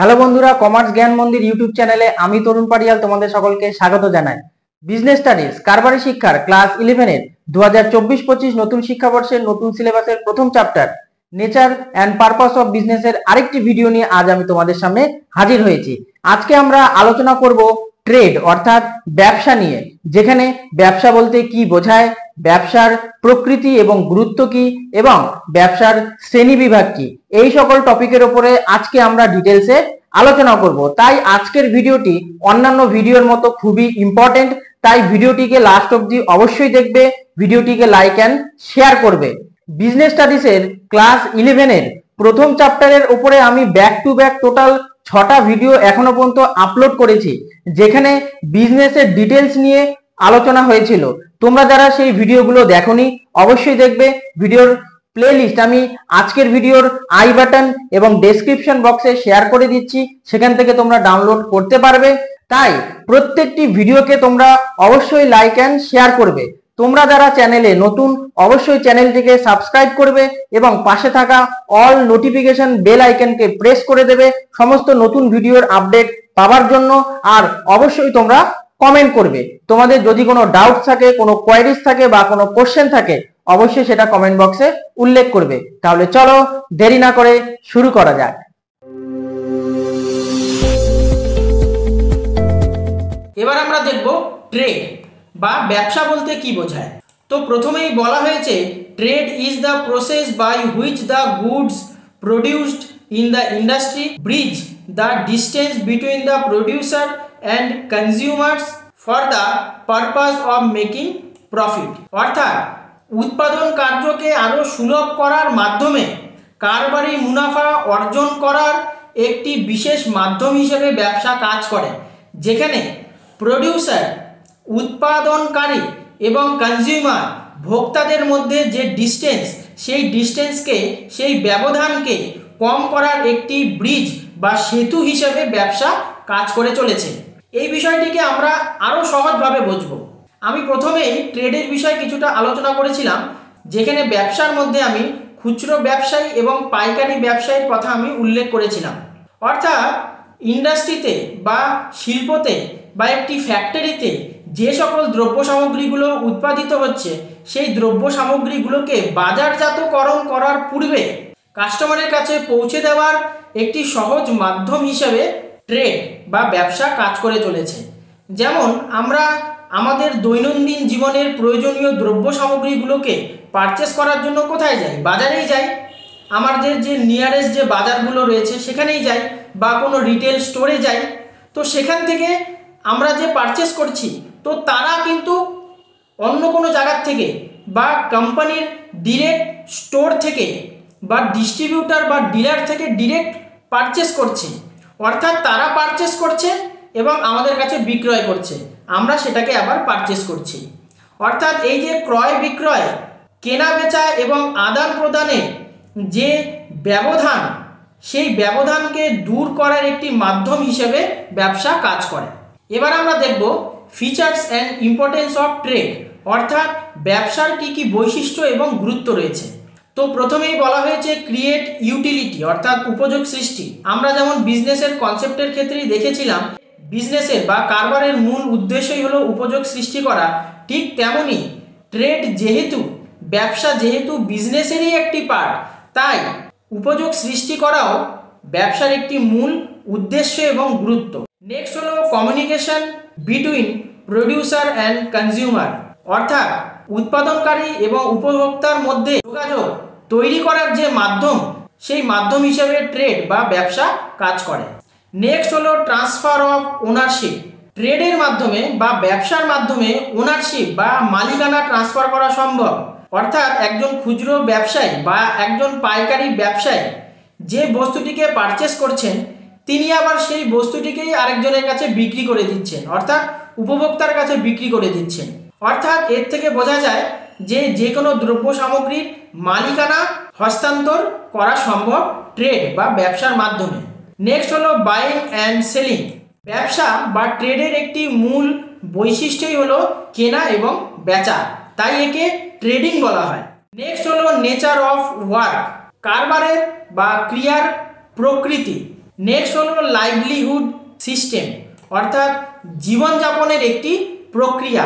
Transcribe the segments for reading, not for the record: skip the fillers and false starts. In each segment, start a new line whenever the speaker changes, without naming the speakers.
Hello বন্ধুরা, commerce জ্ঞান মন্দির ইউটিউব চ্যানেলে আমি তরুণ পারিয়াল তোমাদের সকলকে স্বাগত জানাই। বিজনেস স্টাডিজ কারবারি শিক্ষার ক্লাস 11 এর 2024-25 নতুন শিক্ষাবর্ষের নতুন সিলেবাসের প্রথম chapter nature and purpose of বিজনেসের আরেকটি ভিডিও নিয়ে আজ আমি তোমাদের সামনে হাজির হয়েছি। আজকে আমরা আলোচনা করব ট্রেড অর্থাৎ ব্যবসা নিয়ে, যেখানে ব্যবসা বলতে কি বোঝায়, ব্যবসার প্রকৃতি এবং গুরুত্ব কি, এবং ব্যবসার শ্রেণী বিভাগ কি, এই সকল টপিকের উপরে আজকে আমরা ডিটেলসে আলোচনা করব। তাই আজকের ভিডিওটি অন্যান্য ভিডিওর মতো খুবই ইম্পর্টেন্ট, তাই ভিডিওটিকে লাস্ট অবধি অবশ্যই দেখবে, ভিডিওটিকে লাইক অ্যান্ড শেয়ার করবে। বিজনেস স্টাডিজের ক্লাস 11 এর প্রথম চ্যাপ্টারের উপরে আমি ব্যাক টু ব্যাক টোটাল 6টা ভিডিও এখনো পর্যন্ত আপলোড করেছি, যেখানে বিজনেসের ডিটেলস নিয়ে আলোচনা হয়েছিল। তোমরা যারা সেই ভিডিওগুলো দেখোনি অবশ্যই দেখবে। ভিডিওর প্লেলিস্ট আমি আজকের ভিডিওর আই বাটন এবং ডেসক্রিপশন বক্সে শেয়ার করে দিচ্ছি, সেখান থেকে তোমরা ডাউনলোড করতে পারবে। তাই প্রত্যেকটি ভিডিওকে তোমরা অবশ্যই লাইক অ্যান্ড শেয়ার করবে। তোমরা যারা চ্যানেলে নতুন অবশ্যই চ্যানেলটিকে সাবস্ক্রাইব করবে এবং পাশে থাকা অল নোটিফিকেশন বেল আইকনকে প্রেস করে দেবে সমস্ত নতুন ভিডিওর আপডেট পাওয়ার জন্য। আর অবশ্যই তোমরা কমেন্ট করবে, তোমাদের যদি কোনো ডাউট থাকে, কোনো কোয়ারিজ থাকে বা কোনো কোশ্চেন থাকে অবশ্যই সেটা কমেন্ট বক্সে উল্লেখ করবে। তাহলে চলো দেরি না করে শুরু করা যাক।
এবার আমরা দেখব ট্রেড বা ব্যবসা বলতে কি বোঝায়। তো প্রথমেই বলা হয়েছে trade is the process by which the goods produced in the industry bridge the distance between the producer and consumers for the purpose of making profit. অর্থাৎ উৎপাদন কার্যকে আরও সুলভ করার মাধ্যমে কারবারি মুনাফা অর্জন করার একটি বিশেষ মাধ্যম হিসেবে ব্যবসা কাজ করে, যেখানে প্রডিউসার উৎপাদনকারী এবং কনজিউমার ভোক্তাদের মধ্যে যে ডিস্টেন্স, সেই ব্যবধানকে কম করার একটি ব্রিজ বা সেতু হিসেবে ব্যবসা কাজ করে চলেছে। এই বিষয়টিকে আমরা আরও সহজভাবে বুঝব। আমি প্রথমেই ট্রেডের বিষয়ে কিছুটা আলোচনা করেছিলাম, যেখানে ব্যবসার মধ্যে আমি খুচরো ব্যবসায়ী এবং পাইকারি ব্যবসায়ীর কথা আমি উল্লেখ করেছিলাম। অর্থাৎ ইন্ডাস্ট্রিতে বা শিল্পতে বা একটি ফ্যাক্টরিতে যে সকল দ্রব্য সামগ্রীগুলো উৎপাদিত হচ্ছে, সেই দ্রব্য সামগ্রীগুলোকে বাজারজাতকরণ করার পূর্বে কাস্টমারের কাছে পৌঁছে দেওয়ার একটি সহজ মাধ্যম হিসেবে ট্রেড বা ব্যবসা কাজ করে চলেছে। যেমন আমরা আমাদের দৈনন্দিন জীবনের প্রয়োজনীয় দ্রব্য সামগ্রীগুলোকে পারচেস করার জন্য কোথায় যাই? বাজারেই যাই। আমাদের যে নিয়ারেস্ট যে বাজারগুলো রয়েছে সেখানেই যাই, বা কোনো রিটেল স্টোরে যাই। তো সেখান থেকে আমরা যে পারচেস করছি, তো তারা কিন্তু অন্য কোনো জায়গার থেকে বা কোম্পানির ডিরেক্ট স্টোর থেকে বা ডিস্ট্রিবিউটার বা ডিলার থেকে ডিরেক্ট পারচেস করছে। অর্থাৎ তারা পারচেস করছে এবং আমাদের কাছে বিক্রয় করছে, আমরা সেটাকে আবার পারচেস করছি। অর্থাৎ এই যে ক্রয় বিক্রয়, কেনা বেচা এবং আদান প্রদানের যে ব্যবধান, সেই ব্যবধানকে দূর করার একটি মাধ্যম হিসেবে ব্যবসা কাজ করে। এবার আমরা দেখব features and importance of trade, অর্থাৎ ব্যবসার কি কি বৈশিষ্ট্য এবং গুরুত্ব রয়েছে। তো প্রথমেই বলা হয়েছে ক্রিয়েট ইউটিলিটি, অর্থাৎ উপযোগ সৃষ্টি। আমরা যেমন বিজনেসের কনসেপ্টের ক্ষেত্রেই দেখেছিলাম, বিজনেসের বা কারবারের মূল উদ্দেশ্যই হলো উপযোগ সৃষ্টি করা, ঠিক তেমনি ট্রেড ব্যবসা যেহেতু বিজনেসেরই একটি পার্ট, তাই উপযোগ সৃষ্টি করাও ব্যবসার একটি মূল উদ্দেশ্য এবং গুরুত্ব। নেক্সট হলো communication between producer and consumer, অর্থাৎ উৎপাদনকারী এবং উপভোক্তার মধ্যে যোগাযোগ তৈরি করার যে মাধ্যম, সেই মাধ্যম হিসেবে ট্রেড বা ব্যবসা কাজ করে। নেক্সট হলো ট্রান্সফার অফ ওনারশিপ। ট্রেডের মাধ্যমে বা ব্যবসার মাধ্যমে ওনারশিপ বা মালিকানা ট্রান্সফার করা সম্ভব। অর্থাৎ একজন খুচরো ব্যবসায়ী বা একজন পাইকারি ব্যবসায়ী যে বস্তুটিকে পারচেস করছেন, তিনি আবার সেই বস্তুটিকেই আরেকজনের কাছে বিক্রি করে দিচ্ছেন, অর্থাৎ উপভোক্তার কাছে বিক্রি করে দিচ্ছেন। অর্থাৎ এর থেকে বোঝা যায় যে কোনো দ্রব্য সামগ্রীর মালিকানা হস্তান্তর করা সম্ভব ট্রেড বা ব্যবসার মাধ্যমে। নেক্সট হলো বাইং অ্যান্ড সেলিং। ব্যবসা বা ট্রেডের একটি মূল বৈশিষ্ট্যই হলো কেনা এবং বেচা, তাই একে ট্রেডিং বলা হয়। নেক্সট হলো নেচার অফ ওয়ার্ক। কারবারের বা ক্রিয়ার প্রকৃতি। নেক্সট হলো লাইভলিহুড সিস্টেম, অর্থাৎ জীবনযাপনের একটি প্রক্রিয়া।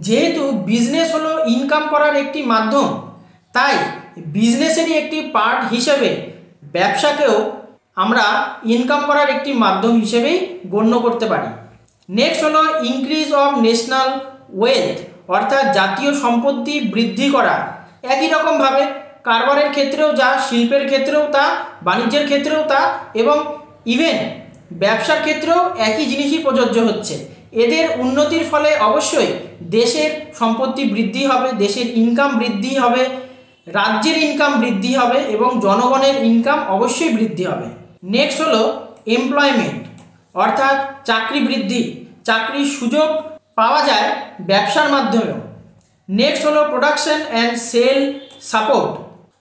যেহেতু বিজনেস হলো ইনকাম করার একটি মাধ্যম, তাই বিজনেসেরই একটি পার্ট হিসেবে ব্যবসাকেও আমরা ইনকাম করার একটি মাধ্যম হিসেবেই গণ্য করতে পারি। নেক্সট হলো ইনক্রিজ অফ ন্যাশনাল ওয়েলথ, অর্থাৎ জাতীয় সম্পত্তি বৃদ্ধি করা। একই রকমভাবে কারবারের ক্ষেত্রেও যা, শিল্পের ক্ষেত্রেও তা, বাণিজ্যের ক্ষেত্রেও তা, এবং ইভেন ব্যবসার ক্ষেত্রেও একই জিনিসই প্রযোজ্য হচ্ছে। এদের উন্নতির ফলে অবশ্যই দেশের সম্পত্তি বৃদ্ধি হবে, দেশের ইনকাম বৃদ্ধি হবে, রাজ্যের ইনকাম বৃদ্ধি হবে এবং জনগণের ইনকাম অবশ্যই বৃদ্ধি হবে। নেক্সট হলো এমপ্লয়মেন্ট, অর্থাৎ চাকরি বৃদ্ধি, চাকরির সুযোগ পাওয়া যায় ব্যবসার মাধ্যমেও। নেক্সট হলো প্রোডাকশন অ্যান্ড সেল সাপোর্ট,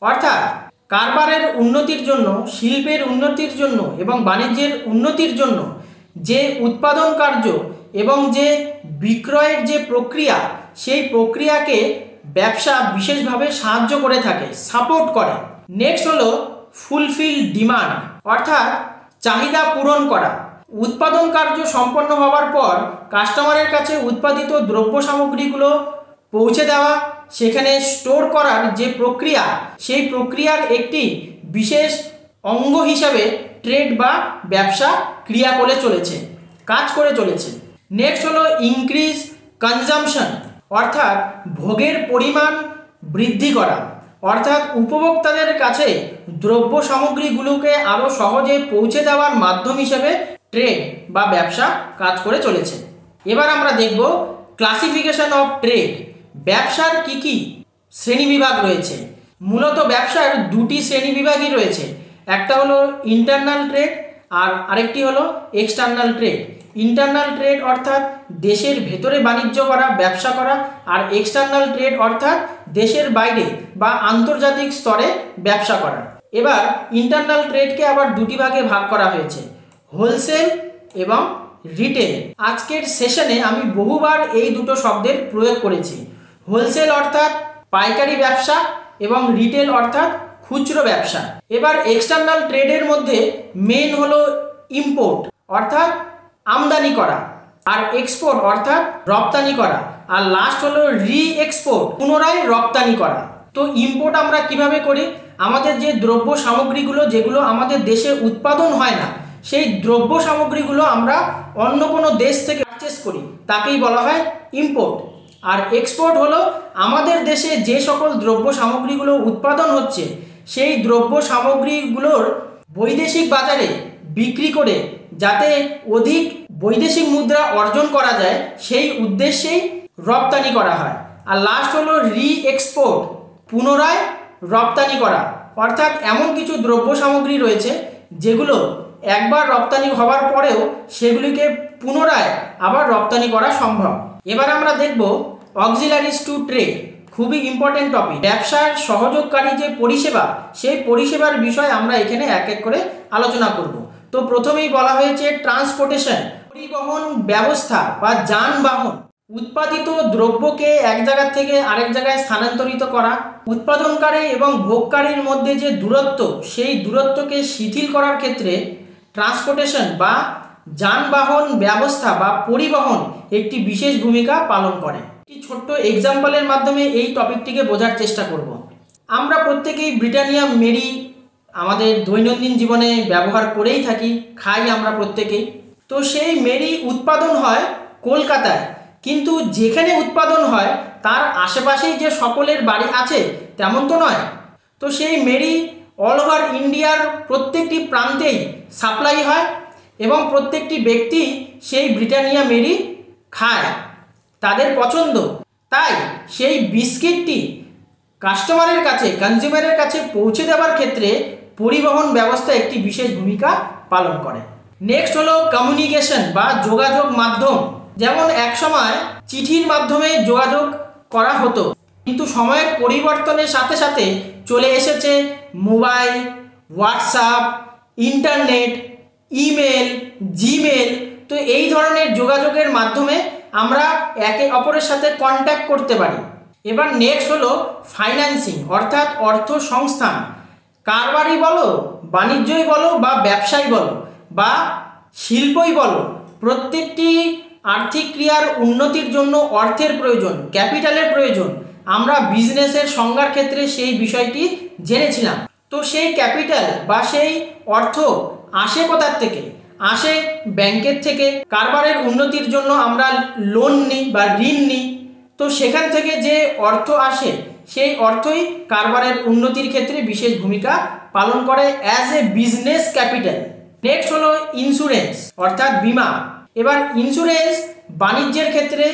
অর্থাৎ কারবারের উন্নতির জন্য, শিল্পের উন্নতির জন্য এবং বাণিজ্যের উন্নতির জন্য যে উৎপাদন কার্য এবং যে বিক্রয়ের যে প্রক্রিয়া, সেই প্রক্রিয়াকে ব্যবসা বিশেষভাবে সাহায্য করে থাকে, সাপোর্ট করে। নেক্সট হলো ফুলফিল ডিমান্ড, অর্থাৎ চাহিদা পূরণ করা। উৎপাদন কার্য সম্পন্ন হওয়ার পর কাস্টমারের কাছে উৎপাদিত দ্রব্য সামগ্রীগুলো পৌঁছে দেওয়া, সেখানে স্টোর করার যে প্রক্রিয়া, সেই প্রক্রিয়ার একটি বিশেষ অঙ্গ হিসাবে ট্রেড বা ব্যবসা ক্রিয়া করে চলেছে, কাজ করে চলেছে। নেক্সট হলো ইনক্রিজ কনজামশন, অর্থাৎ ভোগের পরিমাণ বৃদ্ধি করা, অর্থাৎ উপভোক্তাদের কাছে দ্রব্য সামগ্রীগুলোকে আরও সহজে পৌঁছে দেওয়ার মাধ্যম হিসেবে ট্রেড বা ব্যবসা কাজ করে চলেছে। এবার আমরা দেখব ক্লাসিফিকেশন অফ ট্রেড। ব্যবসার কি কি শ্রেণীবিভাগ রয়েছে? মূলত ব্যবসার দুটি শ্রেণীবিভাগই রয়েছে, একটা হলো ইন্টারনাল ট্রেড আর আরেকটি হলো এক্সটার্নাল ট্রেড। ইন্টারনাল ট্রেড অর্থাৎ দেশের ভেতরে বাণিজ্য করা, ব্যবসা করা, আর এক্সটার্নাল ট্রেড অর্থাৎ দেশের বাইরে বা আন্তর্জাতিক স্তরে ব্যবসা করা। এবার ইন্টারনাল ট্রেডকে আবার দুটি ভাগে ভাগ করা হয়েছে, হোলসেল এবং রিটেল। আজকের সেশনে আমি বহুবার এই দুটো শব্দের প্রয়োগ করেছি। হোলসেল অর্থাৎ পাইকারি ব্যবসা এবং রিটেল অর্থাৎ খুচরো ব্যবসা। এবার এক্সটার্নাল ট্রেডের মধ্যে মেন হলো ইম্পোর্ট অর্থাৎ আমদানি করা, আর এক্সপোর্ট অর্থাৎ রপ্তানি করা, আর লাস্ট হলো রি এক্সপোর্ট, পুনরায় রপ্তানি করা। তো ইম্পোর্ট আমরা কিভাবে করি? আমাদের যে দ্রব্য সামগ্রীগুলো যেগুলো আমাদের দেশে উৎপাদন হয় না, সেই দ্রব্য সামগ্রীগুলো আমরা অন্য কোনো দেশ থেকে পারচেস করি, তাকেই বলা হয় ইম্পোর্ট। আর এক্সপোর্ট হলো আমাদের দেশে যে সকল দ্রব্য সামগ্রীগুলো উৎপাদন হচ্ছে, সেই দ্রব্য সামগ্রীগুলোর বৈদেশিক বাজারে বিক্রি করে যাতে অধিক বৈদেশিক মুদ্রা অর্জন করা যায়, সেই উদ্দেশ্যেই রপ্তানি করা হয়। আর লাস্ট হলো রি এক্সপোর্ট, পুনরায় রপ্তানি করা, অর্থাৎ এমন কিছু দ্রব্য সামগ্রী রয়েছে যেগুলো একবার রপ্তানি হওয়ার পরেও সেগুলিকে পুনরায় আবার রপ্তানি করা সম্ভব। এবার আমরা দেখব অক্সিলারিজ টু ট্রেড, খুবই ইম্পর্টেন্ট টপিক। ব্যবসার সহযোগকারী যে পরিষেবা, সেই পরিষেবার বিষয় আমরা এখানে এক এক করে আলোচনা করব। তো প্রথমেই বলা হয়েছে ট্রান্সপোর্টেশন, পরিবহন ব্যবস্থা বা যানবাহন। উৎপাদিত দ্রব্যকে এক জায়গা থেকে আরেক জায়গায় স্থানান্তরিত করা, উৎপাদনকারী এবং ভোগকারীর মধ্যে যে দূরত্ব, সেই দূরত্বকে শিথিল করার ক্ষেত্রে ট্রান্সপোর্টেশন বা যানবাহন ব্যবস্থা বা পরিবহন একটি বিশেষ ভূমিকা পালন করে। একটি ছোট্ট এক্সাম্পলের মাধ্যমে এই টপিকটিকে বোঝার চেষ্টা করব। আমরা প্রত্যেকেই ব্রিটানিয়া মেরি আমাদের দৈনন্দিন জীবনে ব্যবহার করেই থাকি, খাই আমরা প্রত্যেকেই। তো সেই মেরি উৎপাদন হয় কলকাতায়, কিন্তু যেখানে উৎপাদন হয় তার আশেপাশেই যে সকলের বাড়ি আছে তেমন তো নয়। তো সেই মেরি অল ওভার ইন্ডিয়ার প্রত্যেকটি প্রান্তেই সাপ্লাই হয় এবং প্রত্যেকটি ব্যক্তি সেই ব্রিটানিয়া মেরি খায়, তাদের পছন্দ। তাই সেই বিস্কিটটি কাস্টমারের কাছে, কনজিউমারের কাছে পৌঁছে দেওয়ার ক্ষেত্রে পরিবহন ব্যবস্থা একটি বিশেষ ভূমিকা পালন করে। নেক্সট হলো কমিউনিকেশন বা যোগাযোগ মাধ্যম। যেমন এক সময় চিঠির মাধ্যমে যোগাযোগ করা হতো, কিন্তু সময়ের পরিবর্তনের সাথে সাথে চলে এসেছে mobile, WhatsApp, internet, email, Gmail. তো এই ধরনের যোগাযোগের মাধ্যমে আমরা একে অপরের সাথে কন্ট্যাক্ট করতে পারি। এবার নেক্সট হলো ফাইন্যান্সিং অর্থাৎ অর্থ সংস্থান। কারবারই বলো, বাণিজ্যই বলো বা ব্যবসায়ী বলো, বা শিল্পই বলো, প্রত্যেকটি আর্থিক ক্রিয়ার উন্নতির জন্য অর্থের প্রয়োজন, ক্যাপিটালের প্রয়োজন। আমরা বিজনেসের সংজ্ঞার ক্ষেত্রে সেই বিষয়টি জেনেছিলাম। তো সেই ক্যাপিটাল বা সেই অর্থ আসে কোথার থেকে? আসে ব্যাংকের থেকে। কারবারের উন্নতির জন্য আমরা লোন নিই বা ঋণ নিই। তো সেখান থেকে যে অর্থ আসে সেই অর্থই কারবারের উন্নতির ক্ষেত্রে বিশেষ ভূমিকা পালন করে as a business capital. Next হলো ইন্স্যুরেন্স অর্থাৎ বীমা। এবার ইন্স্যুরেন্স বাণিজ্যের ক্ষেত্রে,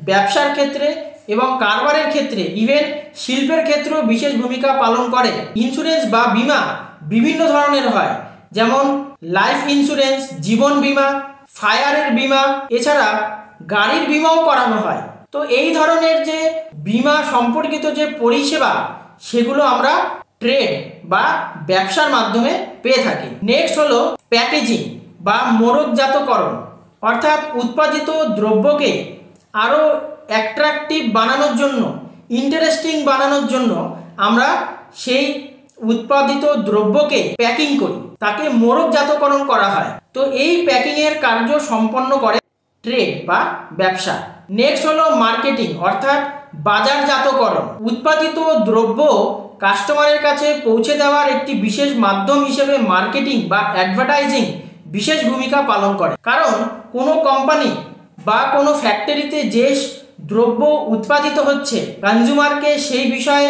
ব্যবসার ক্ষেত্রে এবং কারবারের ক্ষেত্রে, ইভেন শিল্পের ক্ষেত্রেও বিশেষ ভূমিকা পালন করে। ইন্স্যুরেন্স বা বীমা বিভিন্ন ধরনের হয়, যেমন লাইফ ইন্স্যুরেন্স, জীবন বীমা, ফায়ারের বীমা, এছাড়া গাড়ির বীমাও করানো হয়। তো এই ধরনের যে বীমা সম্পর্কিত যে পরিষেবা, সেগুলো আমরা ট্রেড বা ব্যবসার মাধ্যমে পেয়ে থাকি। নেক্সট হলো প্যাকেজিং বা মোড়কজাতকরণ, অর্থাৎ উৎপাদিত দ্রব্যকে আরও অ্যাট্রাকটিভ বানানোর জন্য, ইন্টারেস্টিং বানানোর জন্য আমরা সেই উৎপাদিত দ্রব্যকে প্যাকিং করি, তাকে মোড়কজাতকরণ করা হয়। তো এই প্যাকিংয়ের কার্য সম্পন্ন করে ট্রেড বা ব্যবসা। নেক্সট হলো মার্কেটিং অর্থাৎ বাজারজাতকরণ। উৎপাদিত দ্রব্য কাস্টমারের কাছে পৌঁছে দেওয়ার একটি বিশেষ মাধ্যম হিসেবে মার্কেটিং বা অ্যাডভার্টাইজিং বিশেষ ভূমিকা পালন করে। কারণ কোনো কোম্পানি বা কোনো ফ্যাক্টরিতে যে দ্রব্য উৎপাদিত হচ্ছে, কনজিউমারকে সেই বিষয়ে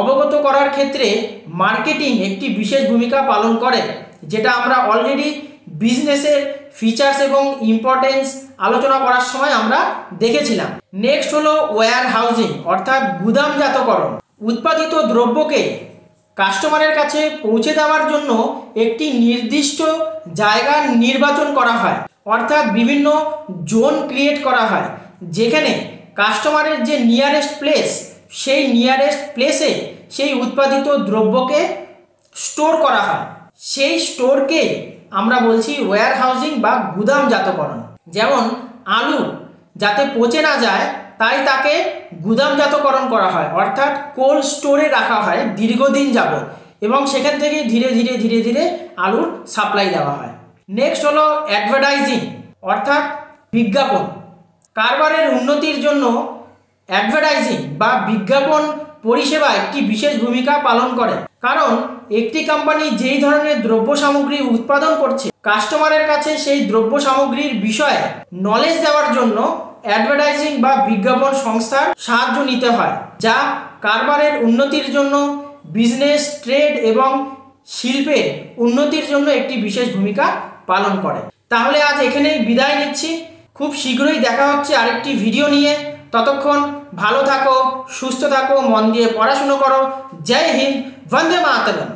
অবগত করার ক্ষেত্রে মার্কেটিং একটি বিশেষ ভূমিকা পালন করে, যেটা আমরা অলরেডি বিজনেসের ফিচার্স এবং ইম্পর্টেন্স আলোচনা করার সময় আমরা দেখেছিলাম। নেক্সট হলো ওয়্যার হাউজিং অর্থাৎ গুদামজাতকরণ। উৎপাদিত দ্রব্যকে কাস্টমারের কাছে পৌঁছে দেওয়ার জন্য একটি নির্দিষ্ট জায়গা নির্বাচন করা হয়, অর্থাৎ বিভিন্ন জোন ক্রিয়েট করা হয়, যেখানে কাস্টমারের যে নিয়ারেস্ট প্লেস, সেই নিয়ারেস্ট প্লেসে সেই উৎপাদিত দ্রব্যকে স্টোর করা হয়। সেই স্টোরকে আমরা বলছি ওয়্যার হাউজিং বা গুদামজাতকরণ। যেমন আলু যাতে পচে না যায়, তাই তাকে গুদামজাতকরণ করা হয়, অর্থাৎ কোল্ড স্টোরে রাখা হয় দীর্ঘদিন যাবত, এবং সেখান থেকে ধীরে ধীরে ধীরে ধীরে আলুর সাপ্লাই দেওয়া হয়। নেক্সট হলো অ্যাডভার্টাইজিং অর্থাৎ বিজ্ঞাপন। কারবারের উন্নতির জন্য অ্যাডভার্টাইজিং বা বিজ্ঞাপন পরিষেবা একটি বিশেষ ভূমিকা পালন করে। কারণ একটি কোম্পানি যেই ধরনের দ্রব্য সামগ্রী উৎপাদন করছে, কাস্টমারের কাছে সেই দ্রব্য সামগ্রীর বিষয়ে নলেজ দেওয়ার জন্য অ্যাডভার্টাইজিং বা বিজ্ঞাপন সংস্থার সাহায্য নিতে হয়, যা কারবারের উন্নতির জন্য, বিজনেস, ট্রেড এবং শিল্পের উন্নতির জন্য একটি বিশেষ ভূমিকা পালন করে। তাহলে আজ এখানেই বিদায় নিচ্ছি। খুব শীঘ্রই দেখা হচ্ছে আরেকটি ভিডিও নিয়ে। ততক্ষণ ভালো থাকো, সুস্থ থাকো, মন দিয়ে পড়াশুনো করো। জয় হিন্দ, বন্দে মাতরম।